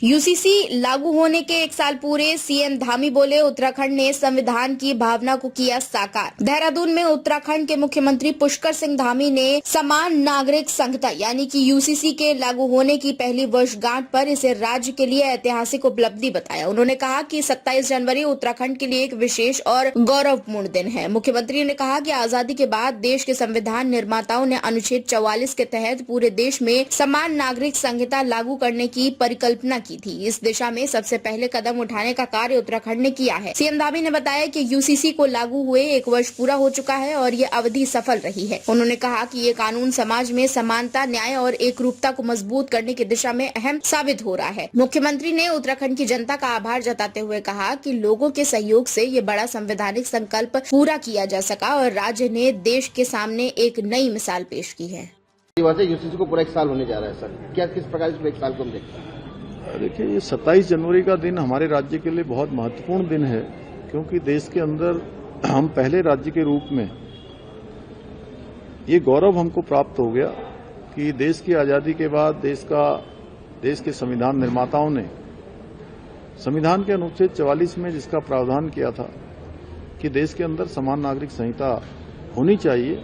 UCC लागू होने के 1 साल पूरे, सीएम धामी बोले उत्तराखंड ने संविधान की भावना को किया साकार। देहरादून में उत्तराखंड के मुख्यमंत्री पुष्कर सिंह धामी ने समान नागरिक संहिता यानी कि यूसीसी के लागू होने की पहली वर्षगांठ पर इसे राज्य के लिए ऐतिहासिक उपलब्धि बताया। उन्होंने कहा कि 27 जनवरी उत्तराखंड के लिए एक विशेष और गौरवपूर्ण दिन है। मुख्यमंत्री ने कहा कि आजादी के बाद देश के संविधान निर्माताओं ने अनुच्छेद 44 के तहत पूरे देश में समान नागरिक संहिता लागू करने की परिकल्पना की थी। इस दिशा में सबसे पहले कदम उठाने का कार्य उत्तराखंड ने किया है। सीएम धामी ने बताया कि यूसीसी को लागू हुए 1 वर्ष पूरा हो चुका है और ये अवधि सफल रही है। उन्होंने कहा कि ये कानून समाज में समानता, न्याय और एकरूपता को मजबूत करने की दिशा में अहम साबित हो रहा है। मुख्यमंत्री ने उत्तराखंड की जनता का आभार जताते हुए कहा कि लोगों के सहयोग से ये बड़ा संवैधानिक संकल्प पूरा किया जा सका और राज्य ने देश के सामने एक नई मिसाल पेश की है। यूसीसी को पूरा 1 साल होने जा रहा है सर, क्या किस प्रकार इस 1 साल को हम देखते हैं? देखिए, ये 27 जनवरी का दिन हमारे राज्य के लिए बहुत महत्वपूर्ण दिन है, क्योंकि देश के अंदर हम पहले राज्य के रूप में ये गौरव हमको प्राप्त हो गया कि देश की आजादी के बाद देश के संविधान निर्माताओं ने संविधान के अनुच्छेद 44 में जिसका प्रावधान किया था कि देश के अंदर समान नागरिक संहिता होनी चाहिए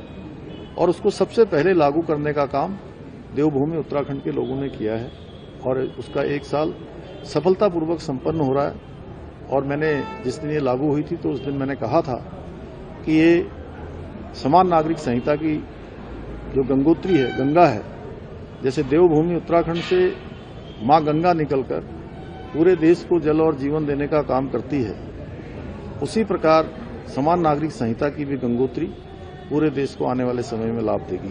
और उसको सबसे पहले लागू करने का काम देवभूमि उत्तराखंड के लोगों ने किया है और उसका 1 साल सफलतापूर्वक संपन्न हो रहा है। और मैंने जिस दिन ये लागू हुई थी तो उस दिन मैंने कहा था कि ये समान नागरिक संहिता की जो गंगोत्री है, गंगा है, जैसे देवभूमि उत्तराखंड से मां गंगा निकलकर पूरे देश को जल और जीवन देने का काम करती है, उसी प्रकार समान नागरिक संहिता की भी गंगोत्री पूरे देश को आने वाले समय में लाभ देगी।